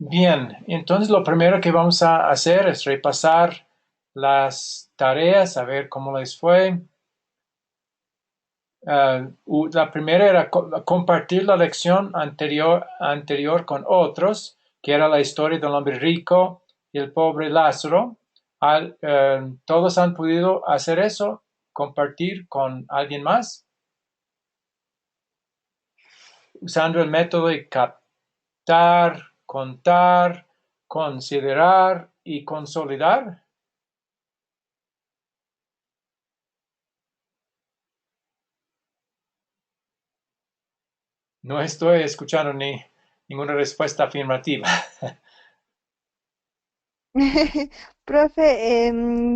Bien, entonces lo primero que vamos a hacer es repasar las tareas, a ver cómo les fue. La primera era compartir la lección anterior con otros, que era la historia del hombre rico y el pobre Lázaro. ¿Todos han podido hacer eso? ¿Compartir con alguien más? Usando el método de captar, contar, considerar y consolidar. No estoy escuchando ninguna respuesta afirmativa. Profe,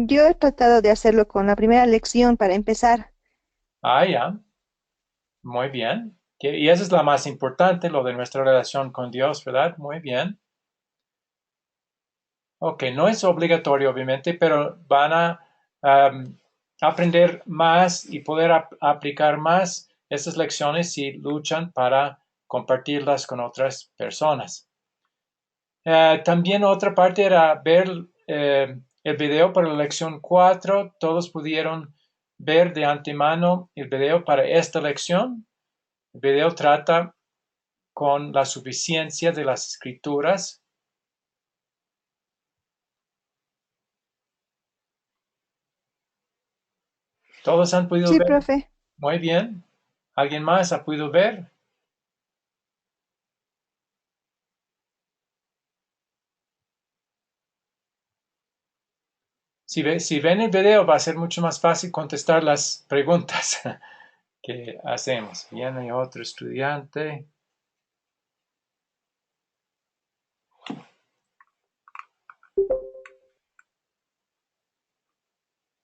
yo he tratado de hacerlo con la primera lección para empezar. Ah, ya, muy bien. Y esa es la más importante, lo de nuestra relación con Dios, ¿verdad? Muy bien. Ok, no es obligatorio, obviamente, pero van a um, aprender más y poder aplicar más estas lecciones si luchan para compartirlas con otras personas. También otra parte era ver el video para la lección 4. Todos pudieron ver de antemano el video para esta lección. El video trata con la suficiencia de las escrituras. Todos han podido Sí, ver. profe. Muy bien. ¿Alguien más ha podido ver? Si ven el video va a ser mucho más fácil contestar las preguntas que hacemos. Viene otro estudiante.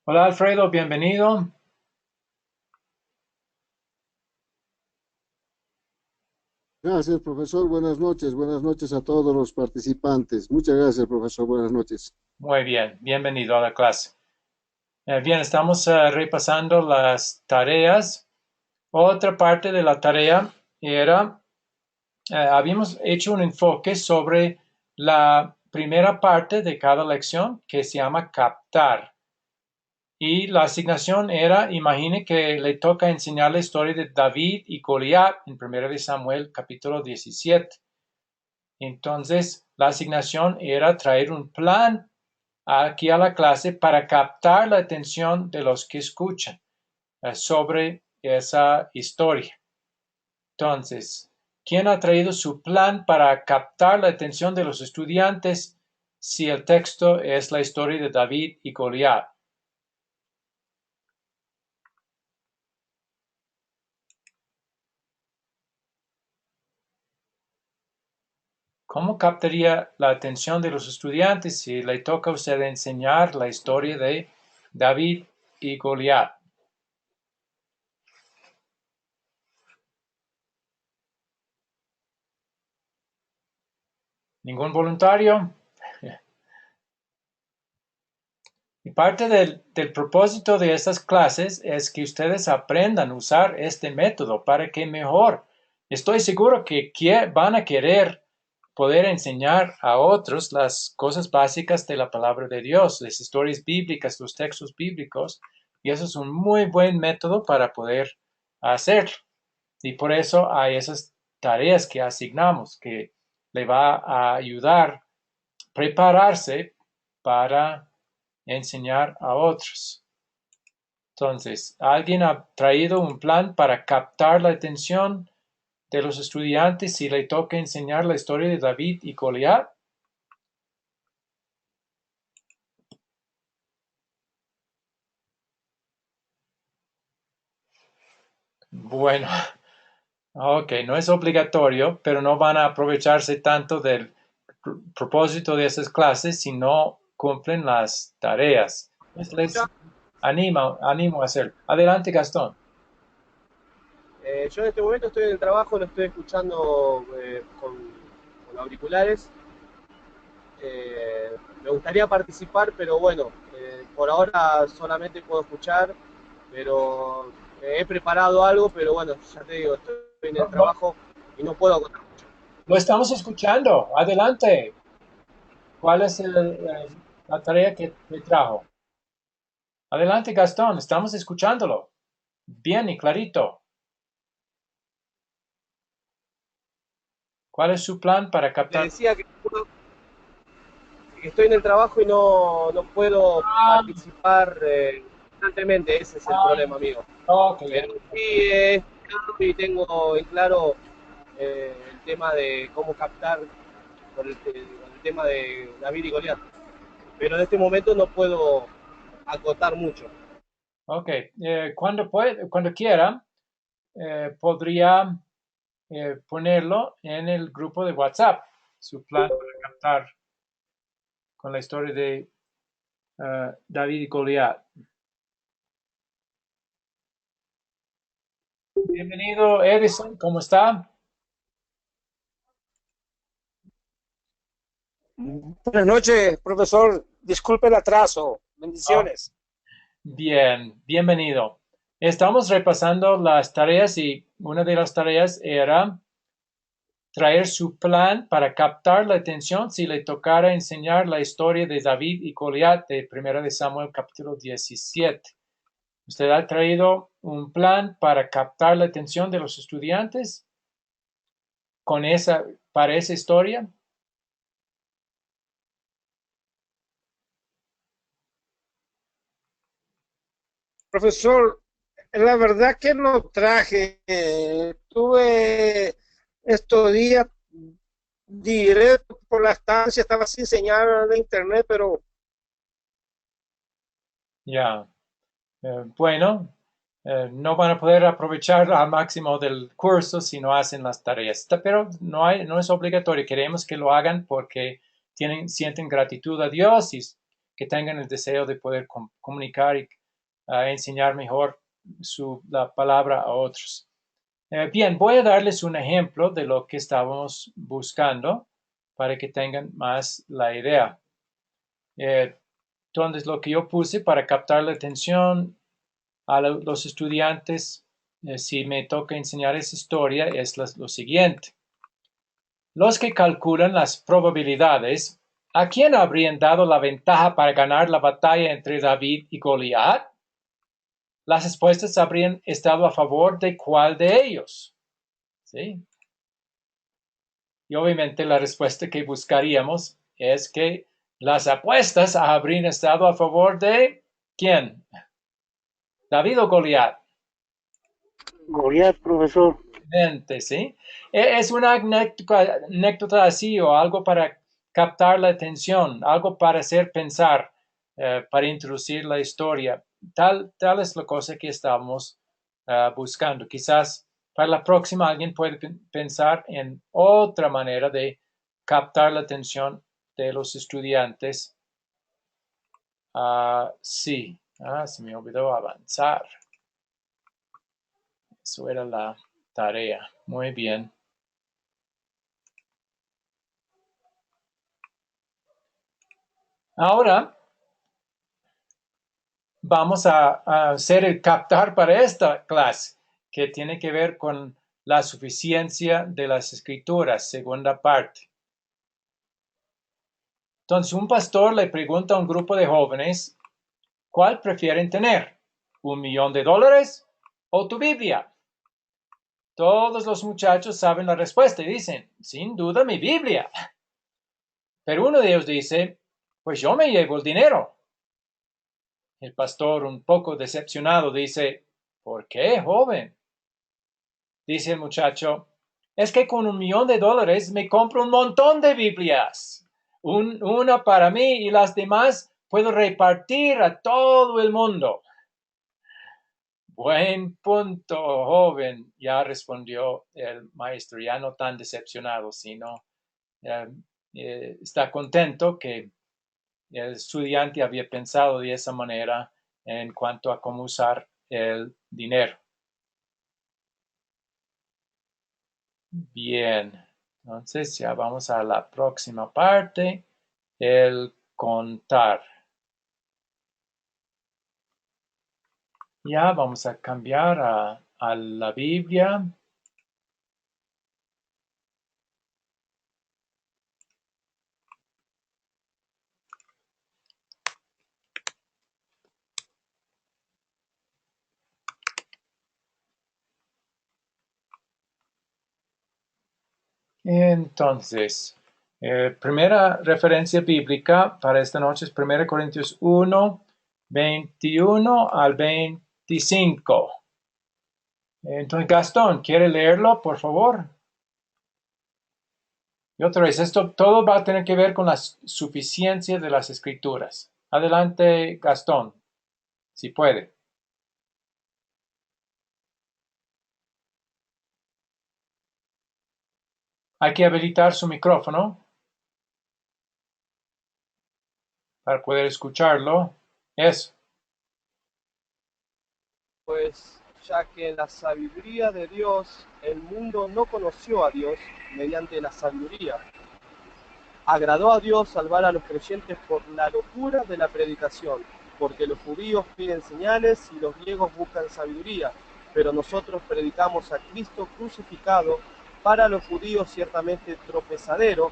Hola Alfredo, bienvenido. Gracias, profesor. Buenas noches. Buenas noches a todos los participantes. Muchas gracias, profesor. Buenas noches. Muy bien, bienvenido a la clase. Bien, estamos repasando las tareas. Otra parte de la tarea era, habíamos hecho un enfoque sobre la primera parte de cada lección que se llama captar. Y la asignación era, imagine que le toca enseñar la historia de David y Goliat en 1 de Samuel capítulo 17. Entonces, la asignación era traer un plan aquí a la clase para captar la atención de los que escuchan sobre esa historia. Entonces, ¿quién ha traído su plan para captar la atención de los estudiantes si el texto es la historia de David y Goliat? ¿Cómo captaría la atención de los estudiantes si le toca a usted enseñar la historia de David y Goliat? ¿Ningún voluntario? Y parte del propósito de estas clases es que ustedes aprendan a usar este método para que mejor. Estoy seguro que van a querer poder enseñar a otros las cosas básicas de la palabra de Dios, las historias bíblicas, los textos bíblicos, y eso es un muy buen método para poder hacerlo. Y por eso hay esas tareas que asignamos que le va a ayudar a prepararse para enseñar a otros. Entonces, ¿alguien ha traído un plan para captar la atención de los estudiantes si le toca enseñar la historia de David y Goliat? Bueno, ok, no es obligatorio, pero no van a aprovecharse tanto del propósito de esas clases si no cumplen las tareas. Pues les animo a hacer. Adelante, Gastón. Yo en este momento estoy en el trabajo, lo estoy escuchando con auriculares. Me gustaría participar, pero bueno, por ahora solamente puedo escuchar, pero he preparado algo, pero bueno, ya te digo, estoy en el trabajo y no puedo contar mucho. Lo estamos escuchando. Adelante. ¿Cuál es la tarea que te trajo? Adelante, Gastón. Estamos escuchándolo. Bien y clarito. ¿Cuál es su plan para Le captar? decía que estoy en el trabajo y no puedo Ah, participar constantemente, ese es el ah, problema, amigo. ok, Pero sí he estudiado y tengo en claro el tema de cómo captar con el tema de David y Goliat. Pero en este momento no puedo acotar mucho. ok. Cuando quiera, podría ponerlo en el grupo de WhatsApp. Su plan para captar con la historia de David y Goliat. Bienvenido, Edison. ¿Cómo está? Buenas noches, profesor. Disculpe el atraso. Ah, Bendiciones. bien, bienvenido. Estamos repasando las tareas y una de las tareas era traer su plan para captar la atención si le tocara enseñar la historia de David y Goliat de 1 de Samuel capítulo 17. ¿Usted ha traído un plan para captar la atención de los estudiantes para esa historia? Profesor, la verdad que no traje. Tuve estos días directo por la estancia, estaba sin señal de internet, pero Ya, bueno, no van a poder aprovechar al máximo del curso si no hacen las tareas, pero no es obligatorio. Queremos que lo hagan porque sienten gratitud a Dios y que tengan el deseo de poder comunicar y enseñar mejor la palabra a otros. Bien, voy a darles un ejemplo de lo que estábamos buscando para que tengan más la idea. Entonces, lo que yo puse para captar la atención a los estudiantes, si me toca enseñar esa historia, es lo siguiente. Los que calculan las probabilidades, ¿a quién habrían dado la ventaja para ganar la batalla entre David y Goliat? Las respuestas habrían estado a favor de cuál de ellos. ¿Sí? Y obviamente la respuesta que buscaríamos es que las apuestas habrían estado a favor de ¿quién? ¿David o Goliat? Goliat, profesor. ¿Sí? Es una anécdota así o algo para captar la atención, algo para hacer pensar, para introducir la historia. Tal es la cosa que estamos buscando. Quizás para la próxima alguien puede pensar en otra manera de captar la atención de los estudiantes. Sí, se me olvidó avanzar. Eso era la tarea. Muy bien. Ahora vamos a hacer el captar para esta clase, que tiene que ver con la suficiencia de las escrituras, segunda parte. Entonces, un pastor le pregunta a un grupo de jóvenes, ¿cuál prefieren tener? $1,000,000 o tu Biblia? Todos los muchachos saben la respuesta y dicen, sin duda mi Biblia. Pero uno de ellos dice, pues yo me llevo el dinero. El pastor, un poco decepcionado, dice, ¿por qué, joven? Dice el muchacho, es que con $1,000,000 me compro un montón de Biblias. Una para mí y las demás puedo repartir a todo el mundo. Buen punto, joven, ya respondió el maestro, ya no tan decepcionado, sino eh, está contento que el estudiante había pensado de esa manera en cuanto a cómo usar el dinero. Bien, entonces ya vamos a la próxima parte, el contar. Ya vamos a cambiar a la Biblia. Entonces, primera referencia bíblica para esta noche es 1 Corintios 1, 21 al 25. Entonces, Gastón, ¿quiere leerlo, por favor? Y otra vez, esto todo va a tener que ver con la suficiencia de las escrituras. Adelante, Gastón, si puede. Hay que habilitar su micrófono para poder escucharlo. Eso. Pues ya que en la sabiduría de Dios el mundo no conoció a Dios mediante la sabiduría. Agradó a Dios salvar a los creyentes por la locura de la predicación, porque los judíos piden señales y los griegos buscan sabiduría, pero nosotros predicamos a Cristo crucificado, para los judíos ciertamente tropezadero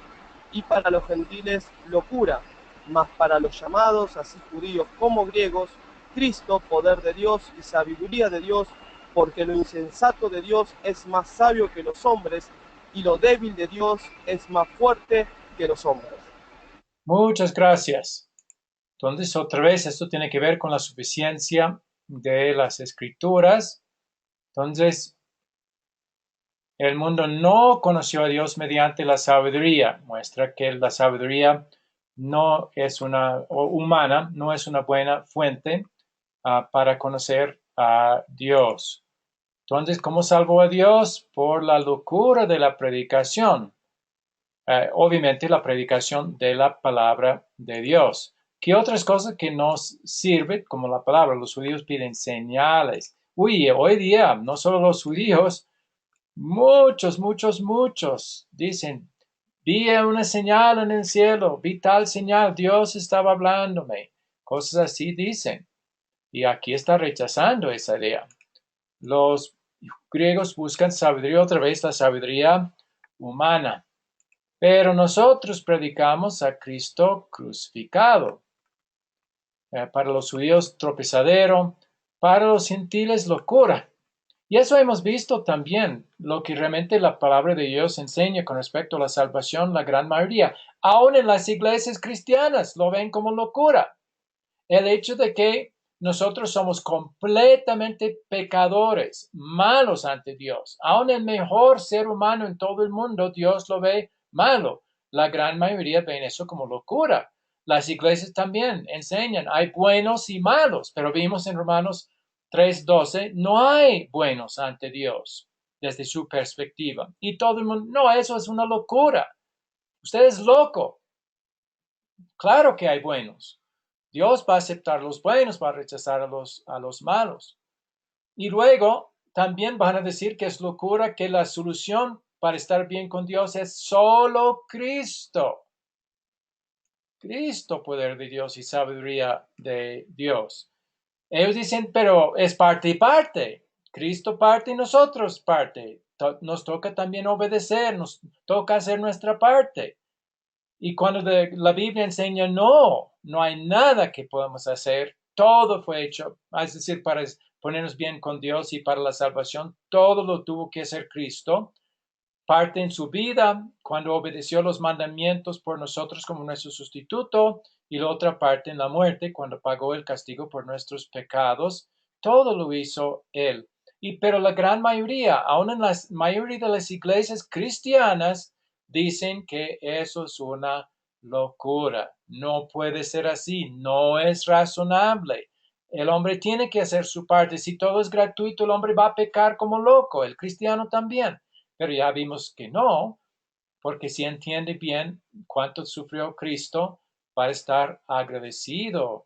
y para los gentiles locura, mas para los llamados, así judíos como griegos, Cristo, poder de Dios y sabiduría de Dios, porque lo insensato de Dios es más sabio que los hombres, y lo débil de Dios es más fuerte que los hombres. Muchas gracias. Entonces, otra vez, esto tiene que ver con la suficiencia de las escrituras. Entonces, el mundo no conoció a Dios mediante la sabiduría. Muestra que la sabiduría no es humana, no es una buena fuente para conocer a Dios. Entonces, ¿cómo salvó a Dios? Por la locura de la predicación. Obviamente la predicación de la palabra de Dios. ¿Qué otras cosas que nos sirven como la palabra? Los judíos piden señales. Hoy día, no solo los judíos, muchos dicen, vi una señal en el cielo, vi tal señal, Dios estaba hablándome. Cosas así dicen. Y aquí está rechazando esa idea. Los griegos buscan sabiduría, otra vez la sabiduría humana. Pero nosotros predicamos a Cristo crucificado. Para los judíos tropezadero, para los gentiles locura. Y eso hemos visto también, lo que realmente la palabra de Dios enseña con respecto a la salvación, la gran mayoría. Aún en las iglesias cristianas lo ven como locura. El hecho de que nosotros somos completamente pecadores, malos ante Dios. Aún el mejor ser humano en todo el mundo, Dios lo ve malo. La gran mayoría ven eso como locura. Las iglesias también enseñan, hay buenos y malos, pero vimos en Romanos 3:12, no hay buenos ante Dios desde su perspectiva. Y todo el mundo, no, eso es una locura. Usted es loco. Claro que hay buenos. Dios va a aceptar los buenos, va a rechazar a los malos. Y luego también van a decir que es locura, que la solución para estar bien con Dios es solo Cristo. Cristo, poder de Dios y sabiduría de Dios. Ellos dicen, pero es parte y parte. Cristo parte y nosotros parte. Nos toca también obedecer, nos toca hacer nuestra parte. Y cuando la Biblia enseña, no hay nada que podamos hacer, todo fue hecho, es decir, para ponernos bien con Dios y para la salvación, todo lo tuvo que hacer Cristo. Parte en su vida, cuando obedeció los mandamientos por nosotros como nuestro sustituto, y la otra parte en la muerte, cuando pagó el castigo por nuestros pecados. Todo lo hizo Él. Pero la gran mayoría, aún en la mayoría de las iglesias cristianas, dicen que eso es una locura. No puede ser así, no es razonable. El hombre tiene que hacer su parte. Si todo es gratuito, el hombre va a pecar como loco, el cristiano también. Pero ya vimos que no, porque si entiende bien cuánto sufrió Cristo, va a estar agradecido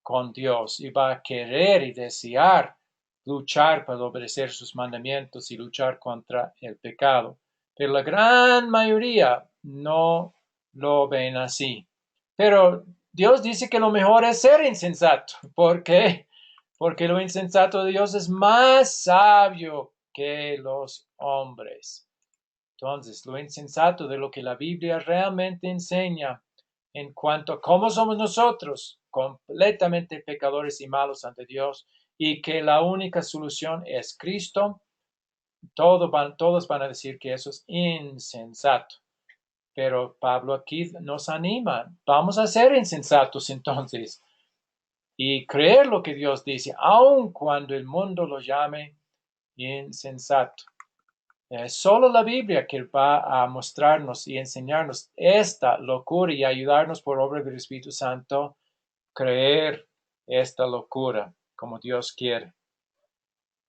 con Dios y va a querer y desear luchar para obedecer sus mandamientos y luchar contra el pecado. Pero la gran mayoría no lo ven así. Pero Dios dice que lo mejor es ser insensato. ¿Por qué? Porque lo insensato de Dios es más sabio que los hombres. Entonces, lo insensato de lo que la Biblia realmente enseña en cuanto a cómo somos nosotros, completamente pecadores y malos ante Dios, y que la única solución es Cristo, Todos van a decir que eso es insensato. Pero Pablo aquí nos anima. Vamos a ser insensatos entonces y creer lo que Dios dice, aun cuando el mundo lo llame insensato. Es solo la Biblia que va a mostrarnos y enseñarnos esta locura y ayudarnos por obra del Espíritu Santo creer esta locura como Dios quiere.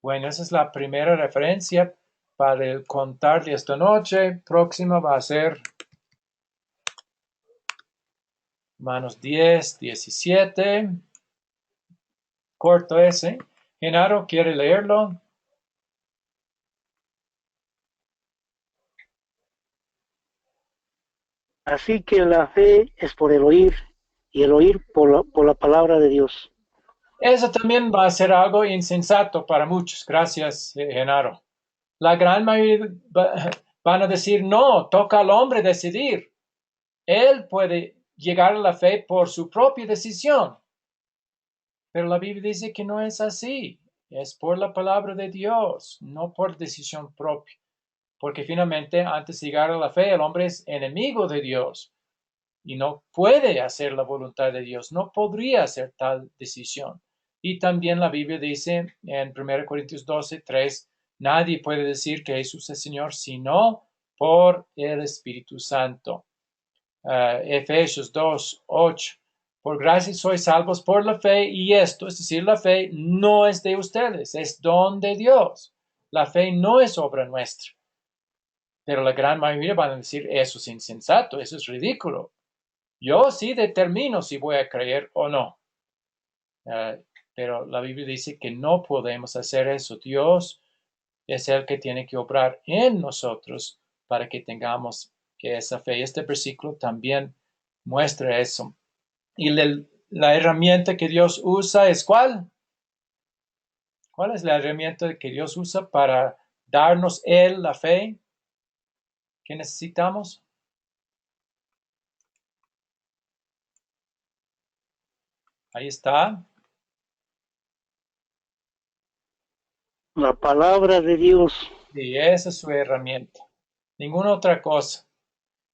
Bueno, esa es la primera referencia para contarle esta noche. Próxima va a ser Romanos 10, 17. Corto ese. Genaro, ¿quiere leerlo? Así que la fe es por el oír, y el oír por la palabra de Dios. Eso también va a ser algo insensato para muchos. Gracias, Genaro. La gran mayoría van a decir, no, toca al hombre decidir. Él puede llegar a la fe por su propia decisión. Pero la Biblia dice que no es así. Es por la palabra de Dios, no por decisión propia. Porque finalmente, antes de llegar a la fe, el hombre es enemigo de Dios y no puede hacer la voluntad de Dios, no podría hacer tal decisión. Y también la Biblia dice en 1 Corintios 12, 3, nadie puede decir que Jesús es Señor sino por el Espíritu Santo. Efesios 2, 8, por gracia sois salvos por la fe, y esto, es decir, la fe no es de ustedes, es don de Dios. La fe no es obra nuestra. Pero la gran mayoría van a decir, eso es insensato, eso es ridículo. Yo sí determino si voy a creer o no. Pero la Biblia dice que no podemos hacer eso. Dios es el que tiene que obrar en nosotros para que tengamos esa fe. Este versículo también muestra eso. Y la herramienta que Dios usa es ¿cuál? ¿Cuál es la herramienta que Dios usa para darnos Él la fe que necesitamos? Ahí está. La palabra de Dios. Y esa es su herramienta. Ninguna otra cosa.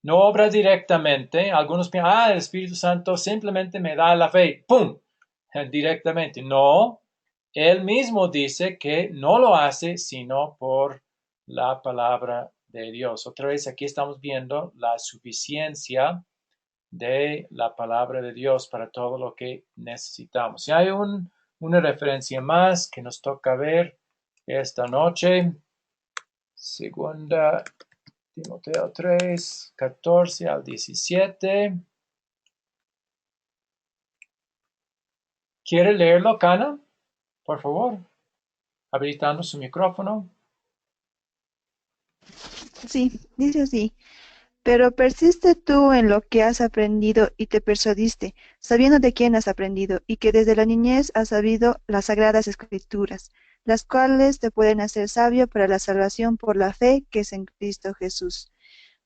No obra directamente. Algunos piensan, el Espíritu Santo simplemente me da la fe. ¡Pum! Directamente. No. Él mismo dice que no lo hace sino por la palabra de Dios. Otra vez aquí estamos viendo la suficiencia de la palabra de Dios para todo lo que necesitamos. Y hay una referencia más que nos toca ver esta noche. Segunda Timoteo 3, 14 al 17. ¿Quiere leerlo, Cana? Por favor, habilitando su micrófono. Sí, dice así. Pero persiste tú en lo que has aprendido y te persuadiste, sabiendo de quién has aprendido, y que desde la niñez has sabido las sagradas escrituras, las cuales te pueden hacer sabio para la salvación por la fe que es en Cristo Jesús.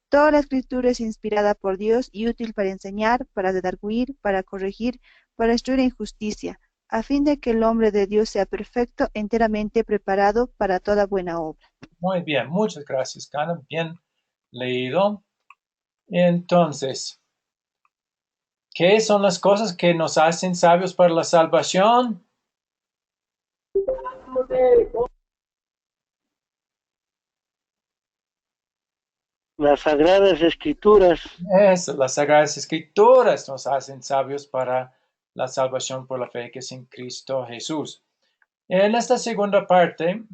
Toda la escritura es inspirada por Dios y útil para enseñar, para redarguir, para corregir, para instruir en justicia, a fin de que el hombre de Dios sea perfecto, enteramente preparado para toda buena obra. Muy bien, muchas gracias, Cana. Bien leído. Entonces, ¿qué son las cosas que nos hacen sabios para la salvación? Las sagradas escrituras. Las Sagradas Escrituras nos hacen sabios para la salvación por la fe que es en Cristo Jesús. En esta segunda parte,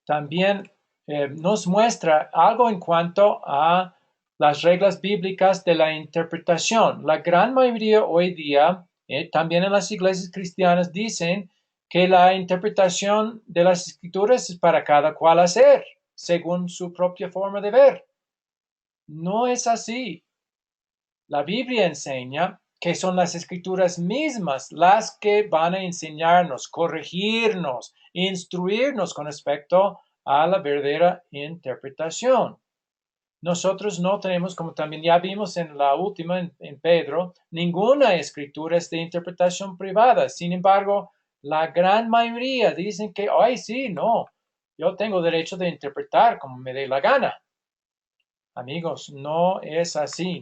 también nos muestra algo en cuanto a las reglas bíblicas de la interpretación. La gran mayoría hoy día, también en las iglesias cristianas, dicen que la interpretación de las escrituras es para cada cual hacer, según su propia forma de ver. No es así. La Biblia enseña que son las escrituras mismas las que van a enseñarnos, corregirnos, instruirnos con respecto a la verdadera interpretación. Nosotros no tenemos, como también ya vimos en la última, en Pedro, ninguna escritura es de interpretación privada. Sin embargo, La gran mayoría dicen que, ay, sí, no, yo tengo derecho de interpretar como me dé la gana. Amigos, no es así.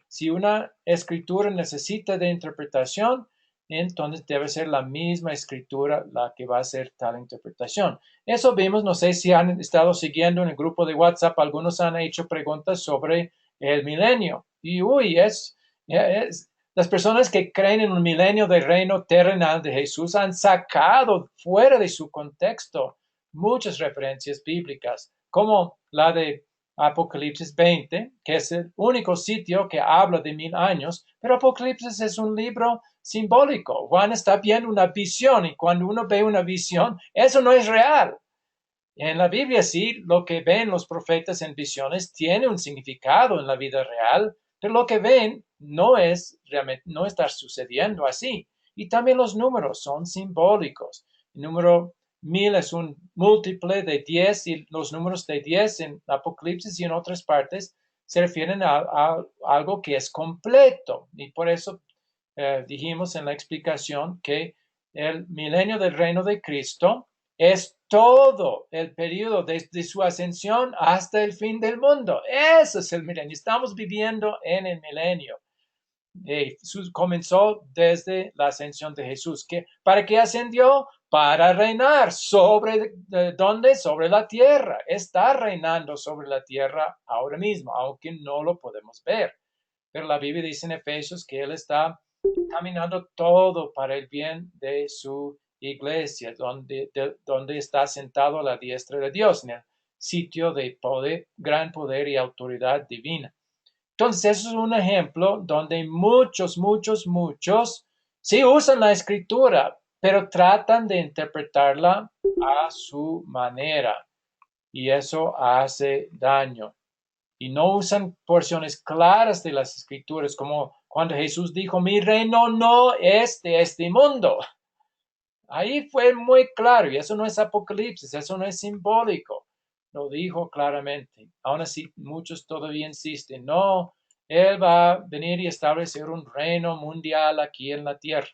Si una escritura necesita de interpretación, entonces debe ser la misma escritura la que va a hacer tal interpretación. Eso vimos, no sé si han estado siguiendo en el grupo de WhatsApp, algunos han hecho preguntas sobre el milenio. Y las personas que creen en un milenio del reino terrenal de Jesús han sacado fuera de su contexto muchas referencias bíblicas, como la de Apocalipsis 20, que es el único sitio que habla de 1000 años, pero Apocalipsis es un libro simbólico. Juan está viendo una visión y cuando uno ve una visión, eso no es real. En la Biblia sí, lo que ven los profetas en visiones tiene un significado en la vida real, pero lo que ven no es realmente, no está sucediendo así. Y también los números son simbólicos. El número 1000 es un múltiple de 10 y los números de 10 en Apocalipsis y en otras partes se refieren a algo que es completo. Y por eso dijimos en la explicación que el milenio del reino de Cristo es todo el periodo desde su ascensión hasta el fin del mundo. Ese es el milenio. Estamos viviendo en el milenio. Comenzó desde la ascensión de Jesús. ¿Para qué ascendió? Para reinar sobre ¿dónde? Sobre la tierra. Está reinando sobre la tierra ahora mismo, aunque no lo podemos ver. Pero la Biblia dice en Efesios que Él está caminando todo para el bien de su iglesia, donde está sentado a la diestra de Dios, en el sitio de poder, gran poder y autoridad divina. Entonces, eso es un ejemplo donde muchos sí usan la escritura, pero tratan de interpretarla a su manera y eso hace daño. Y no usan porciones claras de las escrituras, como cuando Jesús dijo, mi reino no es de este mundo. Ahí fue muy claro, y eso no es Apocalipsis, eso no es simbólico. Lo dijo claramente. Aún así, muchos todavía insisten, no, Él va a venir y establecer un reino mundial aquí en la tierra.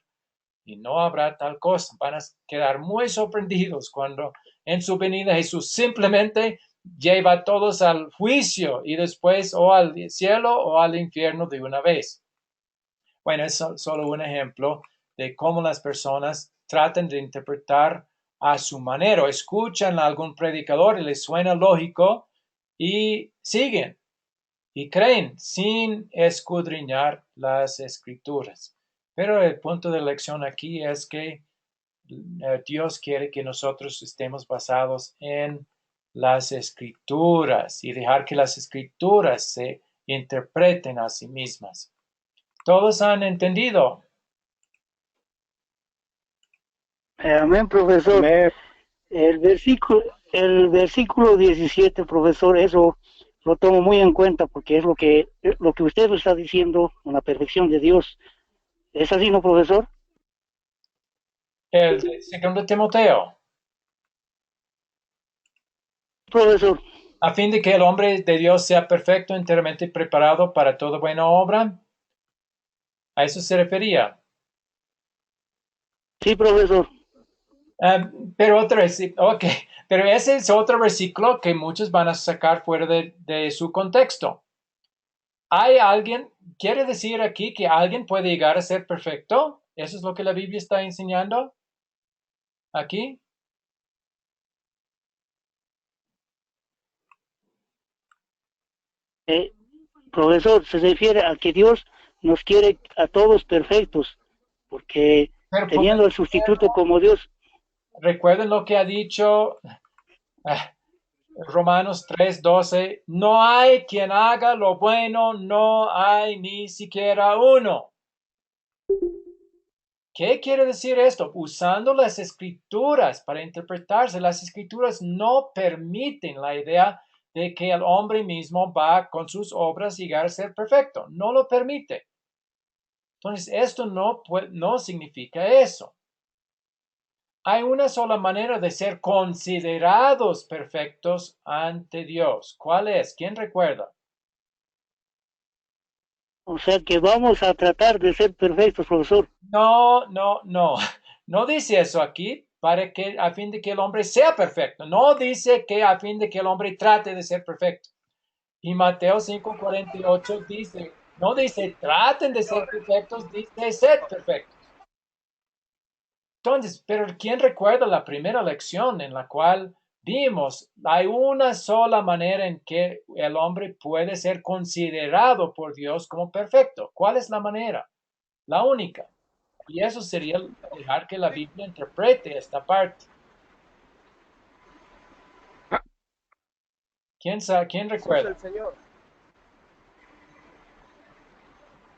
Y no habrá tal cosa. Van a quedar muy sorprendidos cuando en su venida Jesús simplemente lleva a todos al juicio y después o al cielo o al infierno de una vez. Bueno, es solo un ejemplo de cómo las personas tratan de interpretar a su manera. Escuchan a algún predicador y les suena lógico y siguen y creen sin escudriñar las escrituras. Pero el punto de lección aquí es que Dios quiere que nosotros estemos basados en las escrituras y dejar que las escrituras se interpreten a sí mismas. ¿Todos han entendido? Amén, profesor. Amén. El versículo 17, profesor, eso lo tomo muy en cuenta porque es lo que usted lo está diciendo con la perfección de Dios. ¿Es así, no, profesor? El segundo Timoteo. Profesor. A fin de que el hombre de Dios sea perfecto, enteramente preparado para toda buena obra. ¿A eso se refería? Sí, profesor. Pero ese es otro versículo que muchos van a sacar fuera de su contexto. ¿Hay alguien, quiere decir aquí que alguien puede llegar a ser perfecto? ¿Eso es lo que la Biblia está enseñando aquí? Profesor, se refiere a que Dios nos quiere a todos perfectos, porque Pero teniendo al sustituto como Dios. Recuerden lo que ha dicho Romanos 3:12, no hay quien haga lo bueno, no hay ni siquiera uno. ¿Qué quiere decir esto? Usando las escrituras para interpretarse, las escrituras no permiten la idea de que el hombre mismo va con sus obras llegar a ser perfecto. No lo permite. Entonces, esto no significa eso. Hay una sola manera de ser considerados perfectos ante Dios. ¿Cuál es? ¿Quién recuerda? O sea que vamos a tratar de ser perfectos, profesor. No. No dice eso aquí para que a fin de que el hombre sea perfecto. No dice que a fin de que el hombre trate de ser perfecto. Y Mateo 5:48 dice, no dice traten de ser perfectos, dice sed perfectos. Entonces, pero ¿quién recuerda la primera lección en la cual vimos, hay una sola manera en que el hombre puede ser considerado por Dios como perfecto? ¿Cuál es la manera? La única. Y eso sería dejar que la Biblia interprete esta parte. ¿Quién Jesús recuerda? el Señor.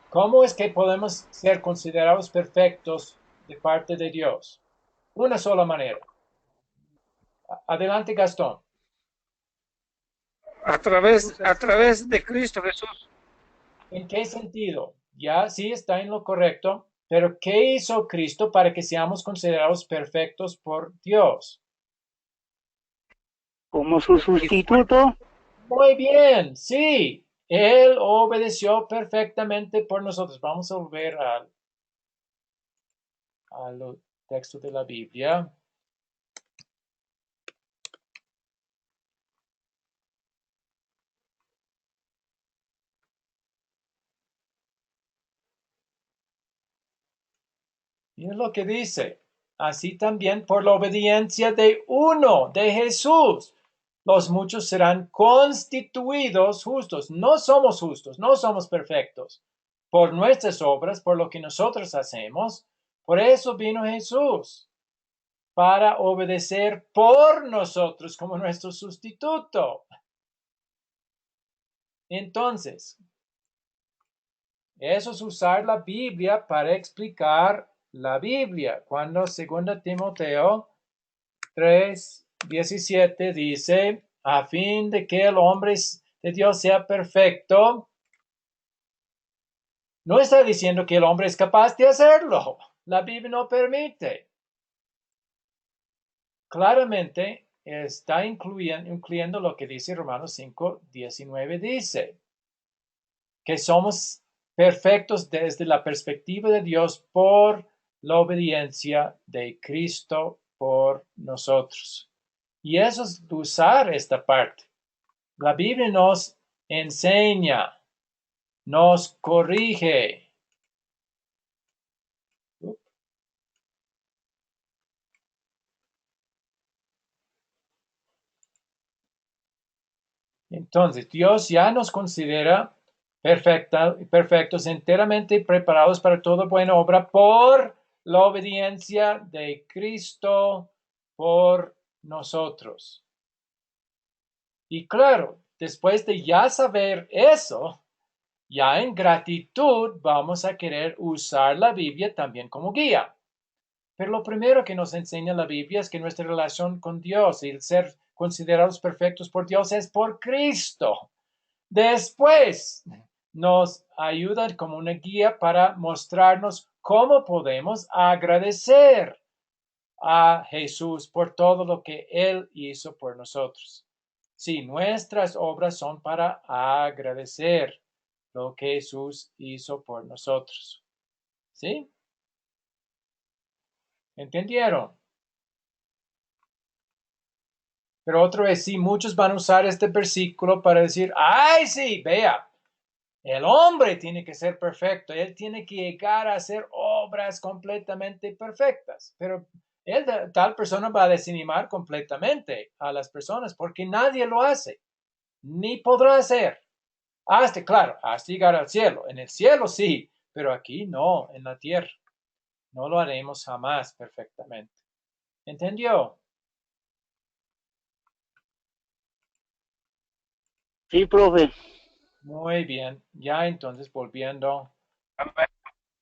¿Cómo es que podemos ser considerados perfectos de parte de Dios? Una sola manera. Adelante, Gastón. A través de Cristo Jesús. ¿En qué sentido? Ya sí está en lo correcto, pero ¿qué hizo Cristo para que seamos considerados perfectos por Dios? Como su sustituto, Muy bien, sí. Él obedeció perfectamente por nosotros. Vamos a volver al texto de la Biblia. Mira lo que dice. Así también por la obediencia de uno, de Jesús, los muchos serán constituidos justos. No somos justos, no somos perfectos por nuestras obras, por lo que nosotros hacemos. Por eso vino Jesús, para obedecer por nosotros como nuestro sustituto. Entonces, eso es usar la Biblia para explicar la Biblia. Cuando 2 Timoteo 3:17 dice, a fin de que el hombre de Dios sea perfecto, no está diciendo que el hombre es capaz de hacerlo. La Biblia no permite. Claramente está incluyendo lo que dice Romanos 5:19 dice, que somos perfectos desde la perspectiva de Dios por la obediencia de Cristo por nosotros. Y eso es usar esta parte. La Biblia nos enseña, nos corrige. Entonces, Dios ya nos considera perfectos, enteramente preparados para toda buena obra por la obediencia de Cristo por nosotros. Y claro, después de ya saber eso, ya en gratitud vamos a querer usar la Biblia también como guía. Pero lo primero que nos enseña la Biblia es que nuestra relación con Dios y el ser considerados perfectos por Dios es por Cristo. Después nos ayuda como una guía para mostrarnos cómo podemos agradecer a Jesús por todo lo que Él hizo por nosotros. Sí, nuestras obras son para agradecer lo que Jesús hizo por nosotros. ¿Sí? ¿Entendieron? Pero otra vez, sí, muchos van a usar este versículo para decir, ay, sí, vea, el hombre tiene que ser perfecto, él tiene que llegar a hacer obras completamente perfectas, pero tal persona va a desanimar completamente a las personas porque nadie lo hace, ni podrá hacer. Hasta llegar al cielo. En el cielo sí, pero aquí no, en la tierra. No lo haremos jamás perfectamente. ¿Entendió? sí, profe. Muy bien. Ya entonces volviendo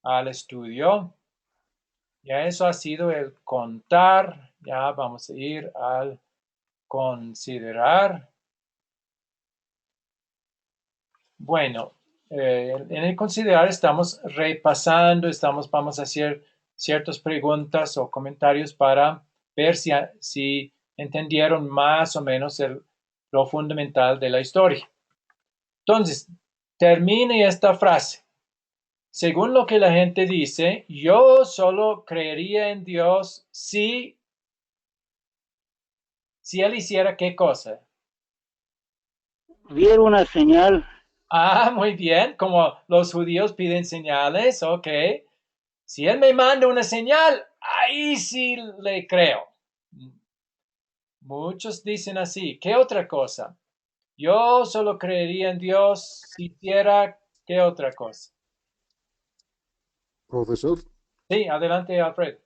al estudio. Ya eso ha sido el contar. Ya vamos a ir al considerar. Bueno, en el considerar estamos repasando, vamos a hacer ciertas preguntas o comentarios para ver si entendieron más o menos lo fundamental de la historia. Entonces, termine esta frase. según lo que la gente dice, yo solo creería en Dios si Él hiciera qué cosa. Viera una señal. Ah, muy bien, como los judíos piden señales, ok. Si Él me manda una señal, ahí sí le creo. Muchos dicen así. ¿Qué otra cosa? Yo solo creería en Dios si hiciera qué otra cosa. Profesor, Sí, adelante, Alfred.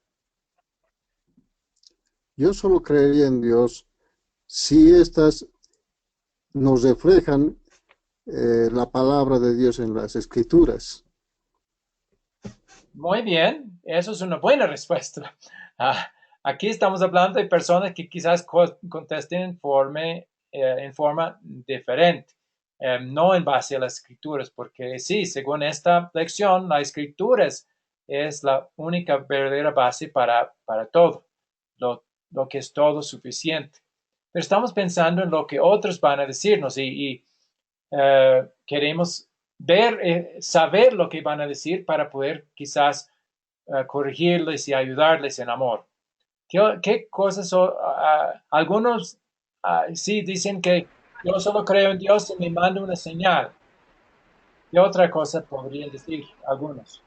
yo solo creería en Dios si éstas nos reflejan la palabra de Dios en las escrituras. Muy bien, eso es una buena respuesta. Ah, aquí estamos hablando de personas que quizás contesten en forma diferente, no en base a las escrituras, porque sí, según esta lección, la escritura es la única verdadera base para todo, lo que es todo suficiente. Pero estamos pensando en lo que otros van a decirnos y queremos saber lo que van a decir para poder quizás corregirles y ayudarles en amor. ¿Qué cosas son? Algunos sí dicen que yo solo creo en Dios y me manda una señal. ¿Qué otra cosa podrían decir algunos?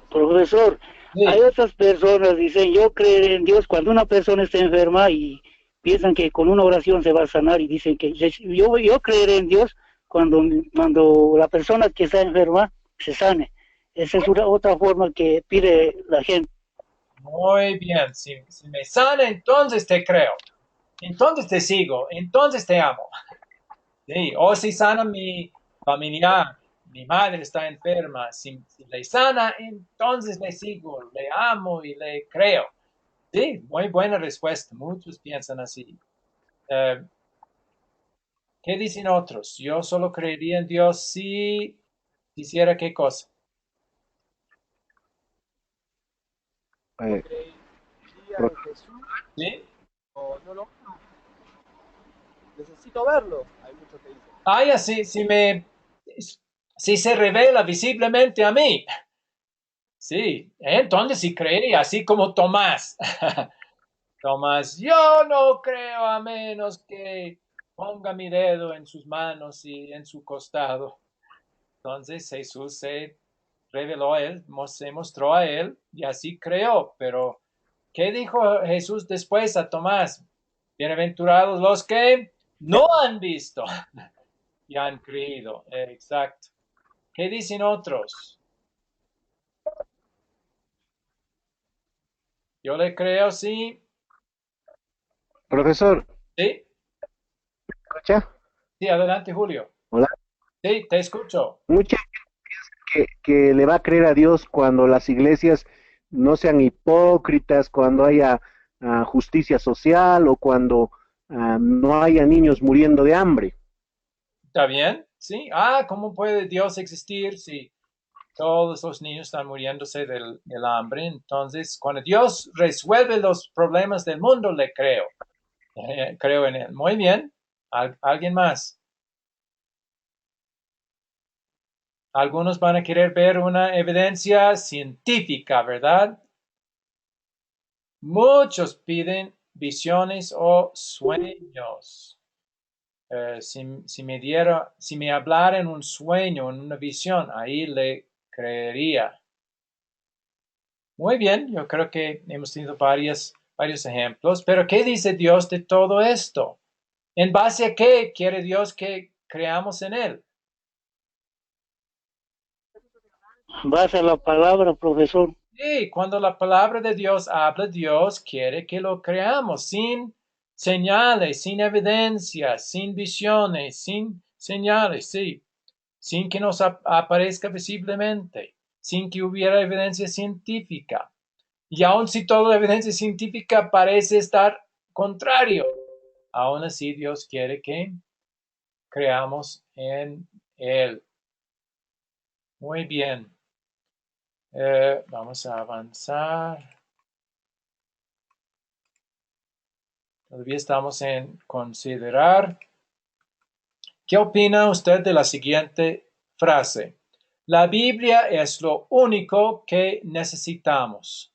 Profesor, hay Sí, otras personas, dicen, yo creeré en Dios cuando una persona está enferma y piensan que con una oración se va a sanar y dicen que yo creeré en Dios cuando la persona que está enferma se sane. Esa es otra forma que pide la gente. muy bien. Si me sana, entonces te creo. Entonces te sigo. Entonces te amo. Sí, o si sana mi familiar, mi madre está enferma, si le sana, entonces le sigo, le amo y le creo. Sí, muy buena respuesta. Muchos piensan así. Eh, ¿Qué dicen otros? Yo solo creería en Dios si hiciera qué cosa. Yo Eh, creería pro- en Jesús, ¿Sí? o no, no, necesito verlo. Hay muchos que dicen. Ah, ya, si se revela visiblemente a mí. Sí, entonces sí creería, así como Tomás. Tomás, yo no creo a menos que ponga mi dedo en sus manos y en su costado. Entonces Jesús se reveló a él, se mostró a él y así creó. Pero, ¿qué dijo Jesús después a Tomás? Bienaventurados los que no han visto y han creído. Exacto. ¿Qué dicen otros? Yo le creo, sí. Profesor, Sí, ¿escucha? sí, adelante, Julio. Hola. Sí, te escucho. Mucha gente que le va a creer a Dios cuando las iglesias no sean hipócritas, cuando haya justicia social o cuando no haya niños muriendo de hambre. ¿Está bien? Sí. Ah, ¿cómo puede Dios existir si todos los niños están muriéndose del hambre? Entonces, cuando Dios resuelve los problemas del mundo, le creo. Creo en él. Muy bien. ¿Alguien más? Algunos van a querer ver una evidencia científica, ¿verdad? Muchos piden visiones o sueños. Si me hablara en un sueño, en una visión, ahí le creería. Muy bien, yo creo que hemos tenido varios ejemplos, pero ¿qué dice Dios de todo esto? ¿En base a qué quiere Dios que creamos en Él? Vas a la palabra, profesor. Sí, cuando la palabra de Dios habla, Dios quiere que lo creamos sin señales, sin evidencias, sin visiones, sin señales, sí, sin que nos aparezca visiblemente, sin que hubiera evidencia científica. Y aun si toda la evidencia científica parece estar contrario, aún así Dios quiere que creamos en Él. Muy bien. Vamos a avanzar. Todavía estamos en considerar. ¿Qué opina usted de la siguiente frase. La Biblia es lo único que necesitamos.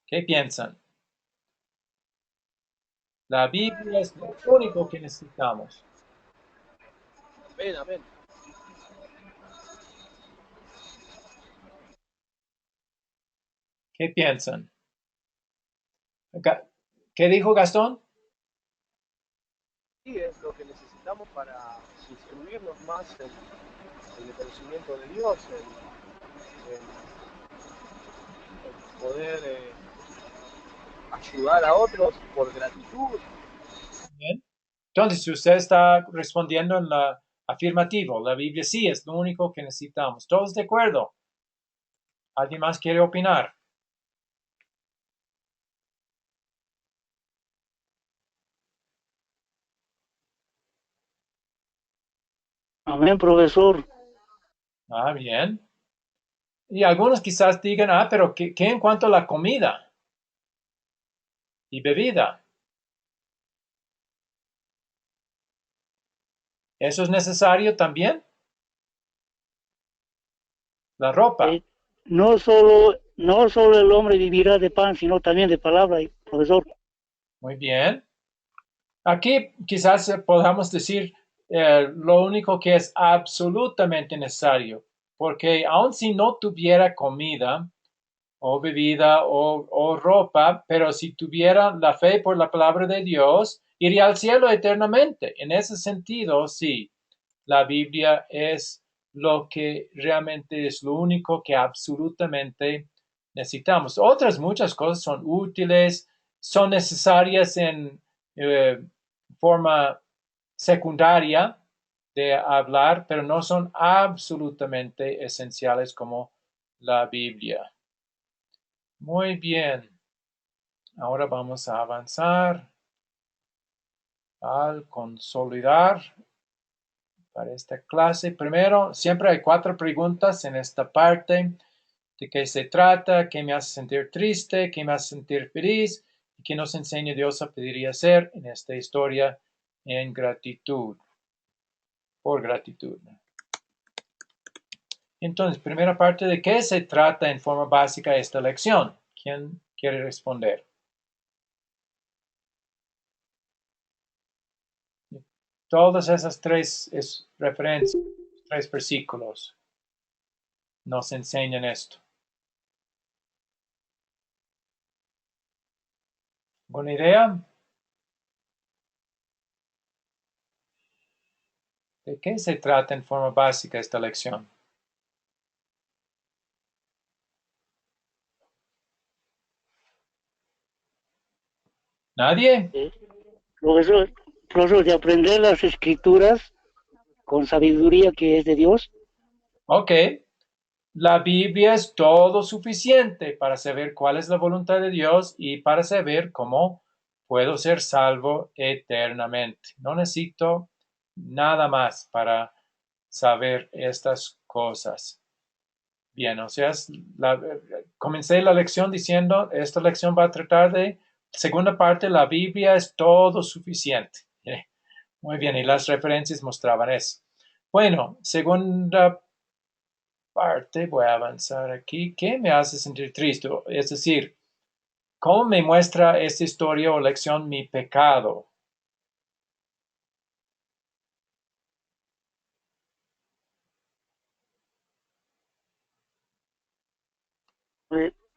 ¿Qué piensan? La Biblia es lo único que necesitamos. Amén, amén. ¿Qué piensan? ¿Qué dijo Gastón? Sí, es lo que necesitamos para instruirnos más en el conocimiento de Dios, en poder ayudar a otros por gratitud. Bien. Entonces, si usted está respondiendo en la afirmativo, la Biblia sí es lo único que necesitamos. ¿Todos de acuerdo? ¿Alguien más quiere opinar? Amén, profesor. Bien. Y algunos quizás digan, pero ¿qué en cuanto a la comida y bebida? ¿Eso es necesario también? La ropa. No solo el hombre vivirá de pan, sino también de palabra, profesor. Muy bien. Aquí quizás podamos decir lo único que es absolutamente necesario, porque aun si no tuviera comida o bebida o ropa, pero si tuviera la fe por la palabra de Dios, iría al cielo eternamente. En ese sentido, sí, la Biblia es lo que realmente es lo único que absolutamente necesitamos. Otras muchas cosas son útiles, son necesarias en forma secundaria de hablar, pero no son absolutamente esenciales como la Biblia. Muy bien. Ahora vamos a avanzar al consolidar para esta clase. Primero, siempre hay 4 preguntas en esta parte. ¿De qué se trata? ¿Qué me hace sentir triste? ¿Qué me hace sentir feliz? ¿Y qué nos enseña Dios a pedir y hacer en esta historia en gratitud? Por gratitud. Entonces, primera parte, ¿de qué se trata en forma básica esta lección? ¿Quién quiere responder? Todas esas 3 referencias, 3 versículos nos enseñan esto. ¿Buena idea? ¿De qué se trata en forma básica esta lección? ¿Nadie? Profesor, de aprender las escrituras con sabiduría que es de Dios. Ok. La Biblia es todo suficiente para saber cuál es la voluntad de Dios y para saber cómo puedo ser salvo eternamente. No necesito nada más para saber estas cosas. Bien, o sea, comencé la lección diciendo, esta lección va a tratar de, segunda parte, la Biblia es todo suficiente. Muy bien, y las referencias mostraban eso. Bueno, segunda parte, voy a avanzar aquí. ¿Qué me hace sentir triste? Es decir, ¿cómo me muestra esta historia o lección mi pecado?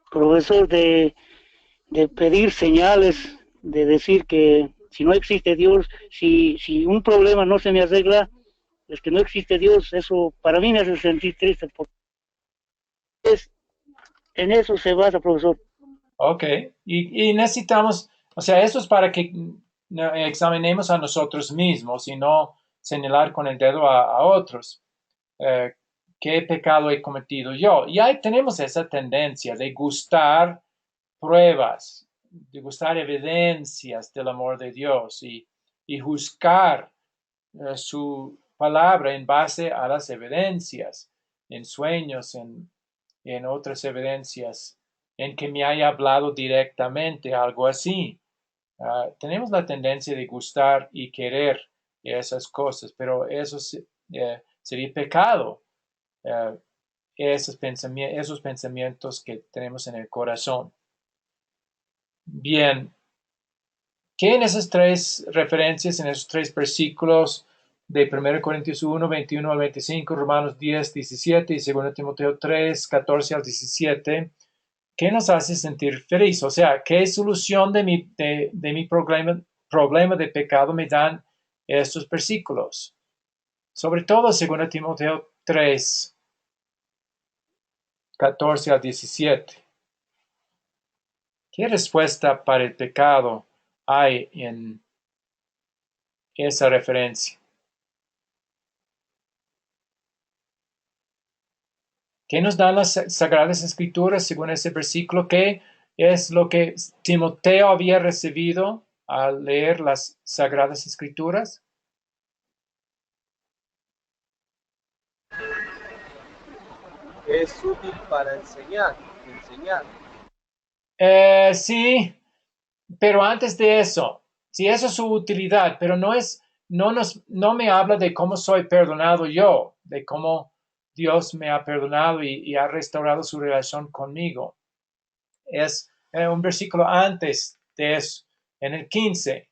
Profesor, de pedir señales, de decir que si no existe Dios, si un problema no se me arregla, es que no existe Dios. Eso para mí me hace sentir triste, porque en eso se basa, profesor. Ok, y necesitamos, o sea, esto es para que examinemos a nosotros mismos y no señalar con el dedo a otros. ¿Qué pecado he cometido yo? Y ahí tenemos esa tendencia de gustar pruebas, de gustar evidencias del amor de Dios y juzgar su palabra en base a las evidencias, en sueños, en otras evidencias, en que me haya hablado directamente, algo así. Tenemos la tendencia de gustar y querer esas cosas, pero eso sería pecado, esos pensamientos que tenemos en el corazón. Bien, que en esas tres referencias, en esos tres versículos de 1 Corintios 1, 21 al 25, Romanos 10, 17 y 2 Timoteo 3, 14 al 17, ¿qué nos hace sentir feliz? O sea, ¿qué solución de mi problema de pecado me dan estos versículos? Sobre todo 2 Timoteo 3, 14 al 17. ¿Qué respuesta para el pecado hay en esa referencia? ¿Qué nos dan las Sagradas Escrituras según ese versículo? ¿Qué es lo que Timoteo había recibido al leer las Sagradas Escrituras? Es útil para enseñar. Sí, pero antes de eso, si eso es su utilidad, pero no me habla de cómo soy perdonado yo, de cómo Dios me ha perdonado y ha restaurado su relación conmigo. Es un versículo antes de eso, en el 15.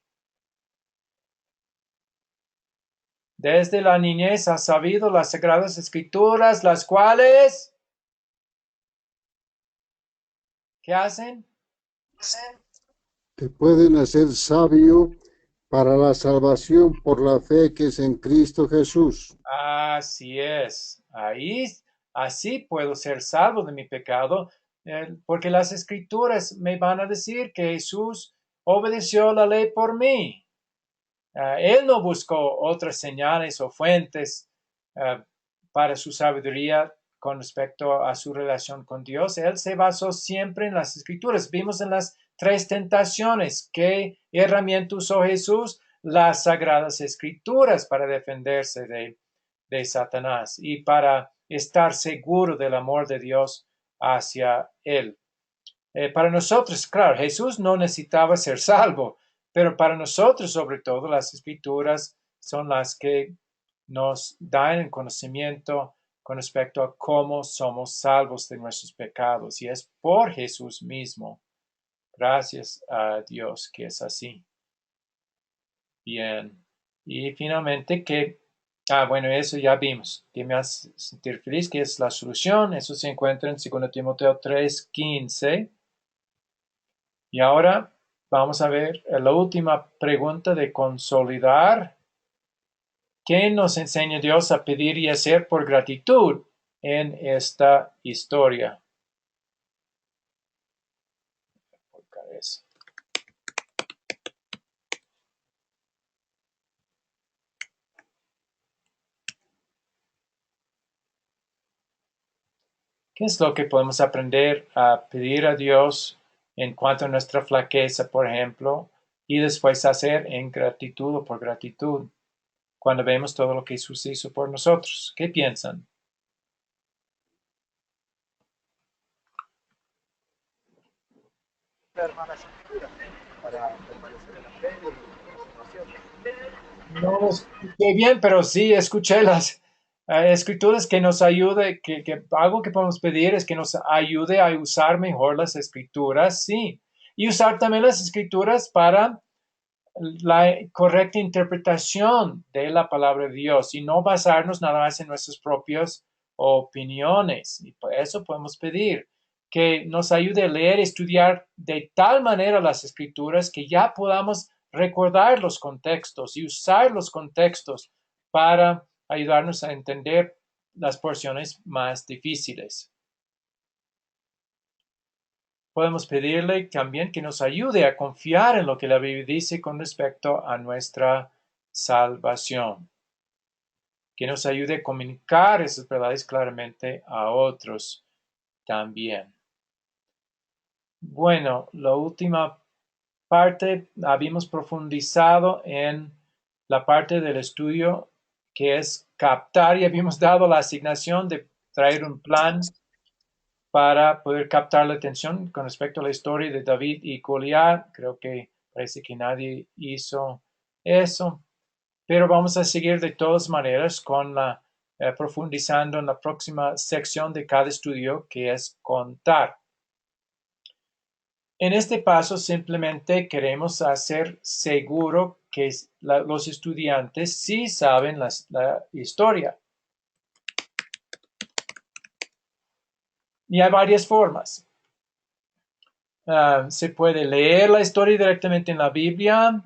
Desde la niñez has sabido las Sagradas Escrituras, las cuales, ¿qué hacen? Te pueden hacer sabio para la salvación por la fe que es en Cristo Jesús. Así es. Así puedo ser salvo de mi pecado, porque las Escrituras me van a decir que Jesús obedeció la ley por mí. Él no buscó otras señales o fuentes para su sabiduría con respecto a su relación con Dios. Él se basó siempre en las Escrituras. Vimos en las tres tentaciones qué herramienta usó Jesús: las Sagradas Escrituras para defenderse de Satanás y para estar seguro del amor de Dios hacia él. Para nosotros, claro, Jesús no necesitaba ser salvo, pero para nosotros, sobre todo, las Escrituras son las que nos dan el conocimiento con respecto a cómo somos salvos de nuestros pecados, y es por Jesús mismo. Gracias a Dios que es así. Bien. Y finalmente bueno, eso ya vimos, que me hace sentir feliz, que es la solución. Eso se encuentra en 2 Timoteo 3:15. Y ahora vamos a ver la última pregunta de consolidar. ¿Qué nos enseña Dios a pedir y hacer por gratitud en esta historia? ¿Qué es lo que podemos aprender a pedir a Dios en cuanto a nuestra flaqueza, por ejemplo, y después hacer en gratitud o por gratitud cuando vemos todo lo que Jesús hizo por nosotros? ¿Qué piensan? No escuché bien, pero sí escuché las escrituras que nos ayude, algo que podemos pedir es que nos ayude a usar mejor las escrituras, sí, y usar también las escrituras para la correcta interpretación de la palabra de Dios y no basarnos nada más en nuestras propias opiniones. Y por eso podemos pedir que nos ayude a leer y estudiar de tal manera las escrituras que ya podamos recordar los contextos y usar los contextos para ayudarnos a entender las porciones más difíciles. Podemos pedirle también que nos ayude a confiar en lo que la Biblia dice con respecto a nuestra salvación. Que nos ayude a comunicar esas verdades claramente a otros también. Bueno, la última parte, habíamos profundizado en la parte del estudio que es captar, y habíamos dado la asignación de traer un plan para poder captar la atención con respecto a la historia de David y Goliat. Creo que Parece que nadie hizo eso, pero vamos a seguir de todas maneras con profundizando en la próxima sección de cada estudio, que es contar. En este paso simplemente queremos hacer seguro que los estudiantes sí saben la historia. Y hay varias formas. Se puede leer la historia directamente en la Biblia.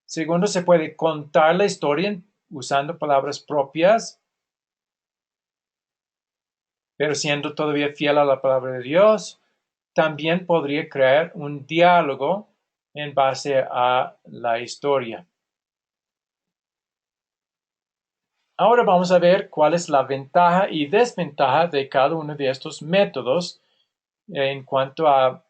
Segundo, se puede contar la historia usando palabras propias, pero siendo todavía fiel a la palabra de Dios. También podría crear un diálogo en base a la historia. Ahora vamos a ver cuál es la ventaja y desventaja de cada uno de estos métodos en cuanto a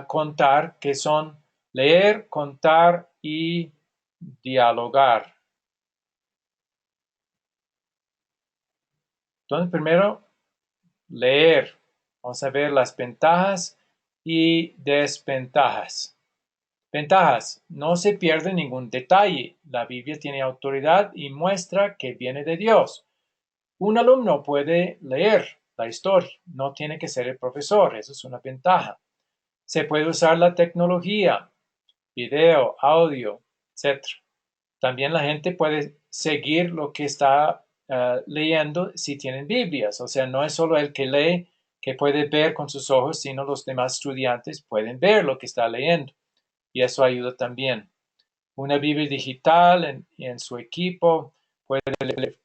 contar, que son leer, contar y dialogar. Entonces, primero, leer. Vamos a ver las ventajas y desventajas. Ventajas. No se pierde ningún detalle. La Biblia tiene autoridad y muestra que viene de Dios. Un alumno puede leer la historia. No tiene que ser el profesor. Eso es una ventaja. Se puede usar la tecnología, video, audio, etc. También la gente puede seguir lo que está leyendo si tienen Biblias. O sea, no es solo el que lee que puede ver con sus ojos, sino los demás estudiantes pueden ver lo que está leyendo. Y eso ayuda también. Una Biblia digital en su equipo puede leer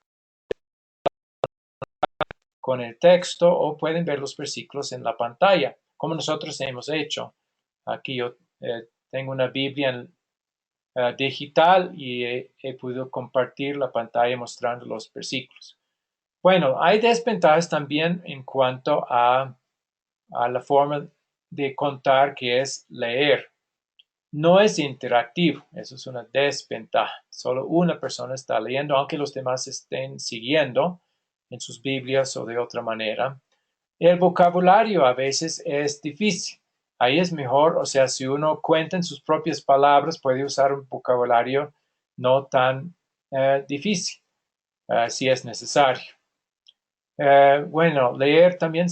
con el texto o pueden ver los versículos en la pantalla, como nosotros hemos hecho. Aquí yo tengo una Biblia digital y he podido compartir la pantalla mostrando los versículos. Bueno, hay desventajas también en cuanto a la forma de contar, que es leer. No es interactivo, eso es una desventaja. Solo una persona está leyendo, aunque los demás estén siguiendo en sus Biblias o de otra manera. El vocabulario a veces es difícil. Ahí es mejor, o sea, si uno cuenta en sus propias palabras, puede usar un vocabulario no tan difícil, si es necesario. Bueno, leer también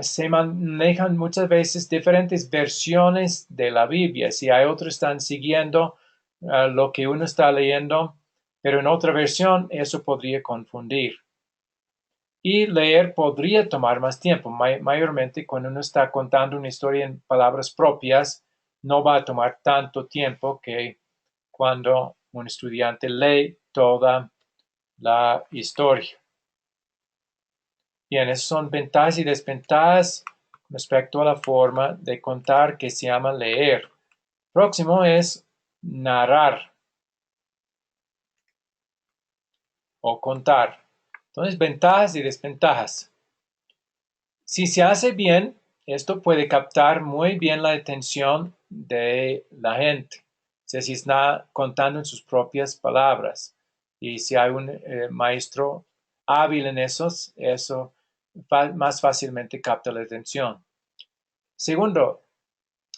se manejan muchas veces diferentes versiones de la Biblia. Si hay otros que están siguiendo lo que uno está leyendo, pero en otra versión, eso podría confundir. Y leer podría tomar más tiempo. Mayormente cuando uno está contando una historia en palabras propias, no va a tomar tanto tiempo que cuando un estudiante lee toda la historia. Bien, esas son ventajas y desventajas respecto a la forma de contar, que se llama leer. Próximo es narrar o contar. Entonces, ventajas y desventajas. Si se hace bien, esto puede captar muy bien la atención de la gente. O sea, si está contando en sus propias palabras. Y si hay un maestro hábil en eso más fácilmente capta la atención. Segundo,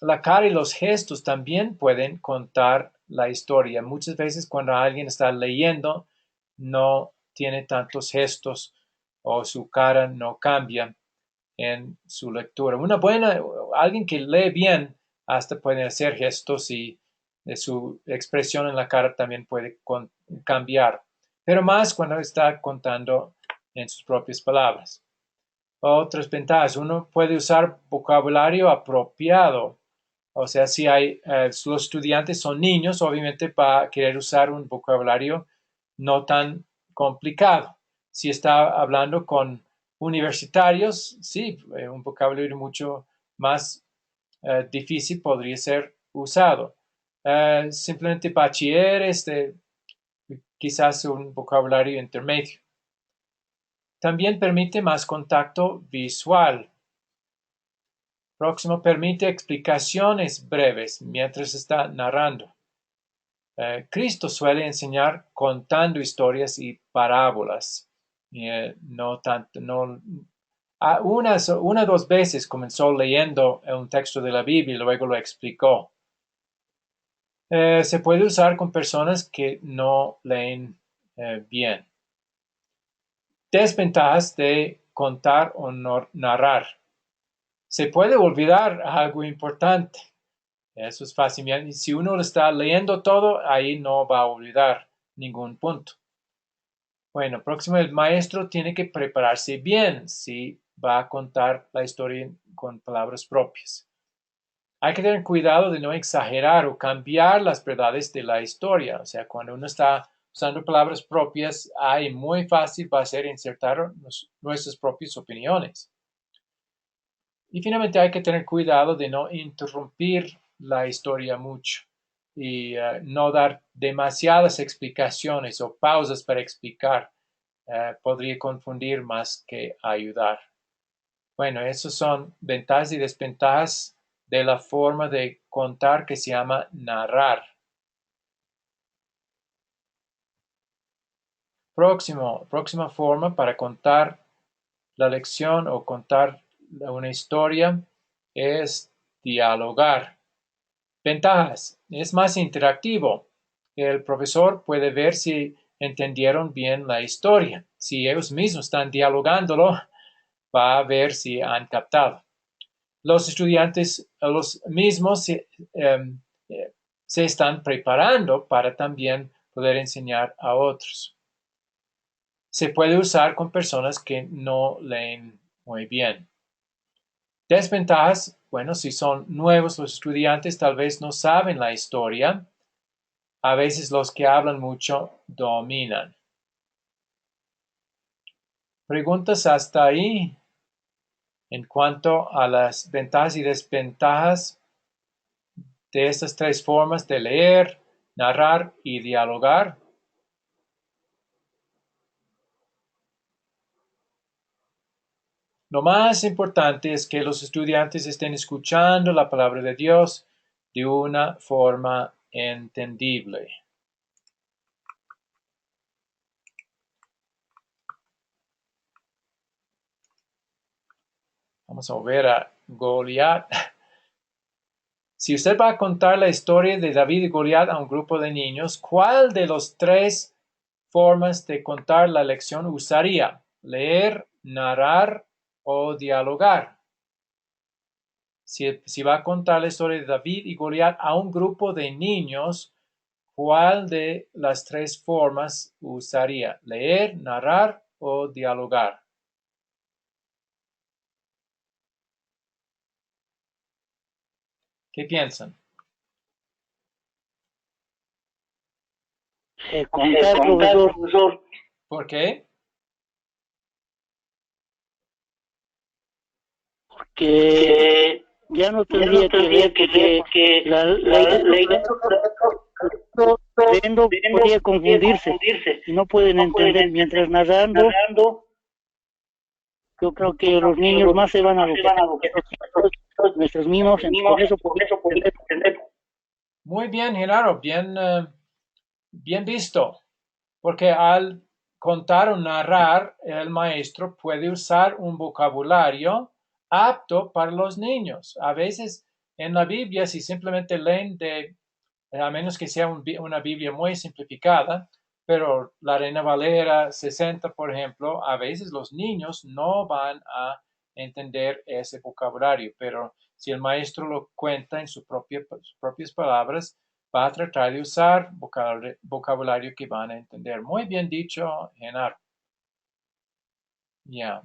la cara y los gestos también pueden contar la historia. Muchas veces cuando alguien está leyendo, no tiene tantos gestos o su cara no cambia en su lectura. Alguien que lee bien hasta puede hacer gestos y su expresión en la cara también puede cambiar, pero más cuando está contando en sus propias palabras. Otras ventajas, uno puede usar vocabulario apropiado. O sea, si los estudiantes son niños, obviamente va a querer usar un vocabulario no tan complicado. Si está hablando con universitarios, sí, un vocabulario mucho más difícil podría ser usado. Simplemente bachilleres, quizás un vocabulario intermedio. También permite más contacto visual. Próximo, permite explicaciones breves mientras está narrando. Cristo suele enseñar contando historias y parábolas. Una o dos veces comenzó leyendo un texto de la Biblia y luego lo explicó. Se puede usar con personas que no leen bien. Desventajas de contar o narrar. Se puede olvidar algo importante. Eso es fácil. Si uno está leyendo todo, ahí no va a olvidar ningún punto. Bueno, próximo, el maestro tiene que prepararse bien si va a contar la historia con palabras propias. Hay que tener cuidado de no exagerar o cambiar las verdades de la historia. O sea, cuando uno está usando palabras propias, muy fácil va a ser insertar nuestras propias opiniones. Y finalmente hay que tener cuidado de no interrumpir la historia mucho y no dar demasiadas explicaciones o pausas para explicar. Podría confundir más que ayudar. Bueno, esos son ventajas y desventajas de la forma de contar que se llama narrar. Próxima forma para contar la lección o contar una historia es dialogar. Ventajas. Es más interactivo. El profesor puede ver si entendieron bien la historia. Si ellos mismos están dialogándolo, va a ver si han captado. Los estudiantes los mismos se están preparando para también poder enseñar a otros. Se puede usar con personas que no leen muy bien. Desventajas, bueno, si son nuevos los estudiantes, tal vez no saben la historia. A veces los que hablan mucho dominan. ¿Preguntas hasta ahí? En cuanto a las ventajas y desventajas de estas tres formas de leer, narrar y dialogar. Lo más importante es que los estudiantes estén escuchando la palabra de Dios de una forma entendible. Vamos a ver a Goliat. Si usted va a contar la historia de David y Goliat a un grupo de niños, ¿cuál de las tres formas de contar la lección usaría? ¿Leer, narrar o dialogar? Si va a contar la historia de David y Goliat a un grupo de niños, ¿cuál de las tres formas usaría? ¿Leer, narrar o dialogar? ¿Qué piensan? Contar, profesor. ¿Por qué? Que ya no tendría que ver que la leyendo podría confundirse y no pueden entender. Mientras narrando, yo creo que los niños más se van a lo que nuestros mismos, por eso entender. Muy bien, Genaro, bien visto, porque al contar o narrar, el maestro puede usar un vocabulario apto para los niños. A veces en la Biblia, si simplemente leen a menos que sea una Biblia muy simplificada, pero la Reina Valera 60, por ejemplo, a veces los niños no van a entender ese vocabulario, pero si el maestro lo cuenta en sus propias palabras, va a tratar de usar vocabulario que van a entender. Muy bien dicho, Genaro. Ya.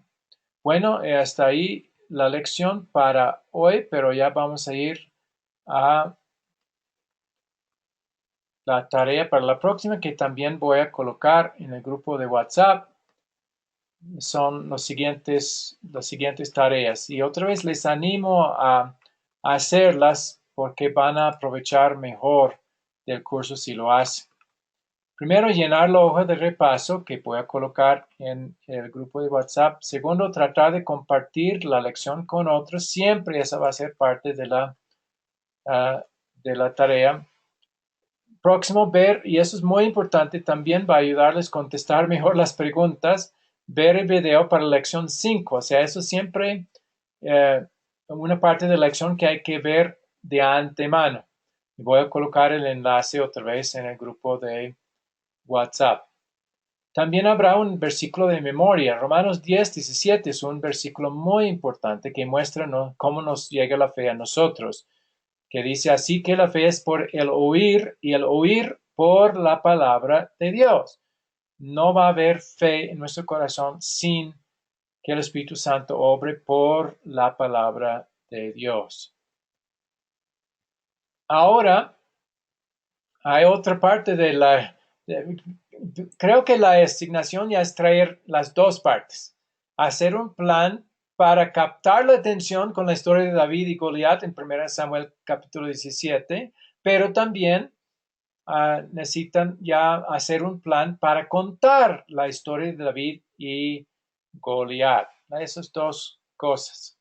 Bueno, hasta ahí la lección para hoy, pero ya vamos a ir a la tarea para la próxima, que también voy a colocar en el grupo de WhatsApp. Son las siguientes tareas. Y otra vez les animo a hacerlas porque van a aprovechar mejor del curso si lo hacen. Primero, llenar la hoja de repaso que voy a colocar en el grupo de WhatsApp. Segundo, tratar de compartir la lección con otros. Siempre esa va a ser parte de la tarea. Próximo, ver, y eso es muy importante, también va a ayudarles a contestar mejor las preguntas, ver el video para la lección 5. O sea, eso siempre una parte de la lección que hay que ver de antemano. Voy a colocar el enlace otra vez en el grupo de WhatsApp. También habrá un versículo de memoria. Romanos 10:17 es un versículo muy importante que muestra cómo nos llega la fe a nosotros, que dice así que la fe es por el oír y el oír por la palabra de Dios. No va a haber fe en nuestro corazón sin que el Espíritu Santo obre por la palabra de Dios. Ahora, hay otra parte creo que la asignación ya es traer las dos partes. Hacer un plan para captar la atención con la historia de David y Goliat en 1 Samuel capítulo 17, pero también necesitan ya hacer un plan para contar la historia de David y Goliat. Esas dos cosas.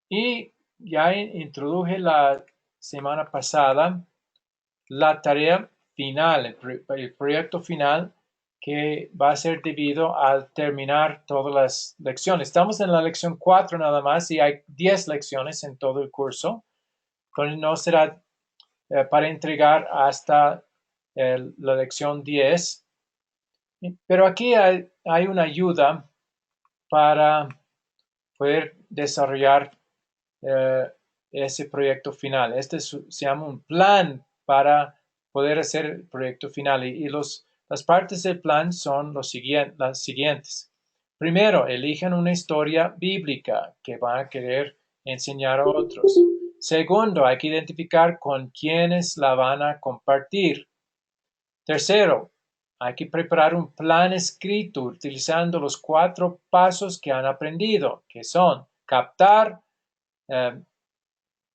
Y ya introduje la semana pasada la tarea final, el proyecto final que va a ser debido al terminar todas las lecciones. Estamos en la lección 4 nada más y hay 10 lecciones en todo el curso. Entonces no será para entregar hasta la lección 10. Pero aquí hay una ayuda para poder desarrollar ese proyecto final. Este se llama un plan para poder hacer el proyecto final y las partes del plan son las siguientes. Primero, elijan una historia bíblica que van a querer enseñar a otros. Segundo, hay que identificar con quiénes la van a compartir. Tercero, hay que preparar un plan escrito utilizando los 4 pasos que han aprendido, que son captar,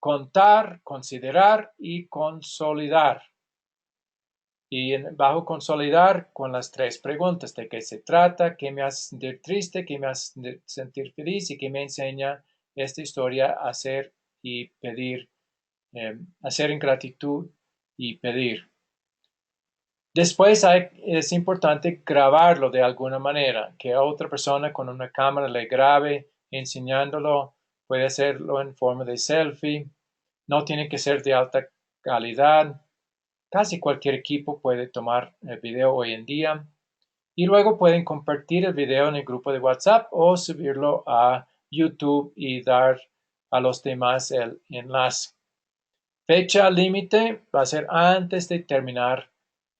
contar, considerar y consolidar. Y bajo consolidar con las 3 preguntas: ¿de qué se trata? ¿Qué me hace sentir triste? ¿Qué me hace sentir feliz? ¿Y qué me enseña esta historia a hacer y pedir? Hacer en gratitud y pedir. Después es importante grabarlo de alguna manera, que otra persona con una cámara le grabe enseñándolo. Puede hacerlo en forma de selfie. No tiene que ser de alta calidad. Casi cualquier equipo puede tomar el video hoy en día. Y luego pueden compartir el video en el grupo de WhatsApp o subirlo a YouTube y dar a los demás el enlace. Fecha límite va a ser antes de terminar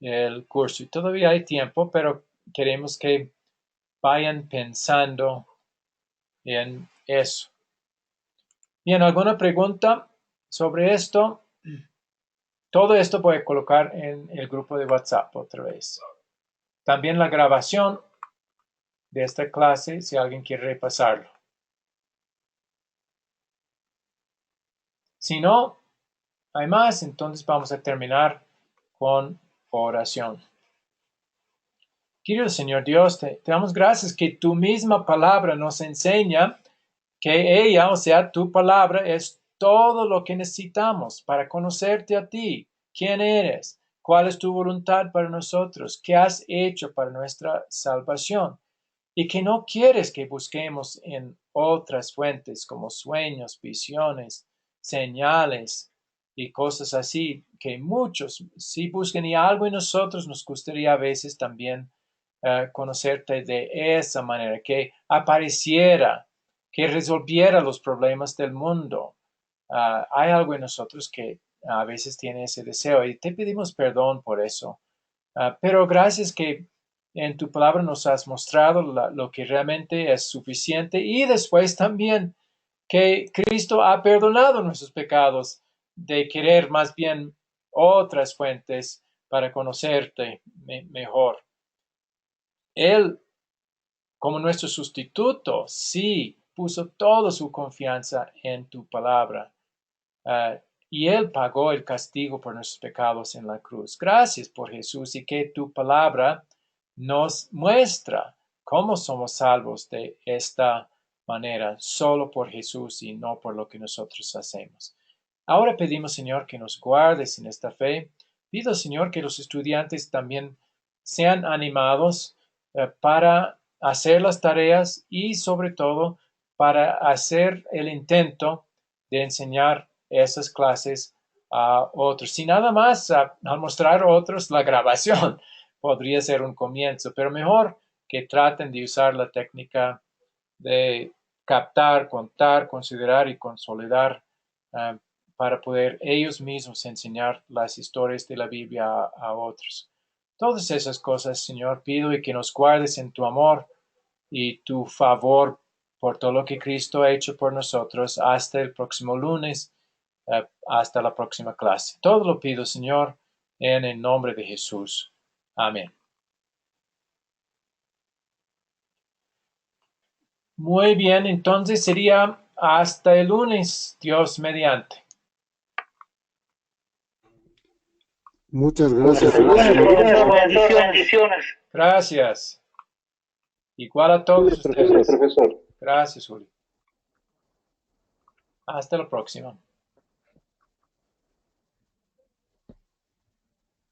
el curso. Y todavía hay tiempo, pero queremos que vayan pensando en eso. Bien, ¿alguna pregunta sobre esto? Todo esto voy a colocar en el grupo de WhatsApp otra vez. También la grabación de esta clase, si alguien quiere repasarlo. Si no hay más, entonces vamos a terminar con oración. Querido Señor Dios, te damos gracias que tu misma palabra nos enseña que ella, o sea, tu palabra, es todo lo que necesitamos para conocerte a ti, quién eres, cuál es tu voluntad para nosotros, qué has hecho para nuestra salvación, y que no quieres que busquemos en otras fuentes como sueños, visiones, señales y cosas así, que muchos sí buscan, y algo en nosotros nos gustaría a veces también conocerte de esa manera, que apareciera, que resolviera los problemas del mundo. Hay algo en nosotros que a veces tiene ese deseo y te pedimos perdón por eso. Pero gracias que en tu palabra nos has mostrado lo que realmente es suficiente, y después también que Cristo ha perdonado nuestros pecados, de querer más bien otras fuentes para conocerte mejor. Él, como nuestro sustituto, sí puso toda su confianza en tu palabra. Y Él pagó el castigo por nuestros pecados en la cruz. Gracias por Jesús, y que tu palabra nos muestra cómo somos salvos de esta manera, solo por Jesús y no por lo que nosotros hacemos. Ahora pedimos, Señor, que nos guardes en esta fe. Pido, Señor, que los estudiantes también sean animados para hacer las tareas y sobre todo para hacer el intento de enseñar esas clases a otros. Y nada más al mostrar a otros la grabación podría ser un comienzo, pero mejor que traten de usar la técnica de captar, contar, considerar y consolidar para poder ellos mismos enseñar las historias de la Biblia a otros. Todas esas cosas, Señor, pido y que nos guardes en tu amor y tu favor por todo lo que Cristo ha hecho por nosotros hasta el próximo lunes, hasta la próxima clase. Todo lo pido, Señor, en el nombre de Jesús. Amén. Muy bien, entonces sería hasta el lunes, Dios mediante. Muchas gracias. Bendiciones. Gracias. Igual a todos ustedes. Profesor. Gracias, Julio. Hasta la próxima.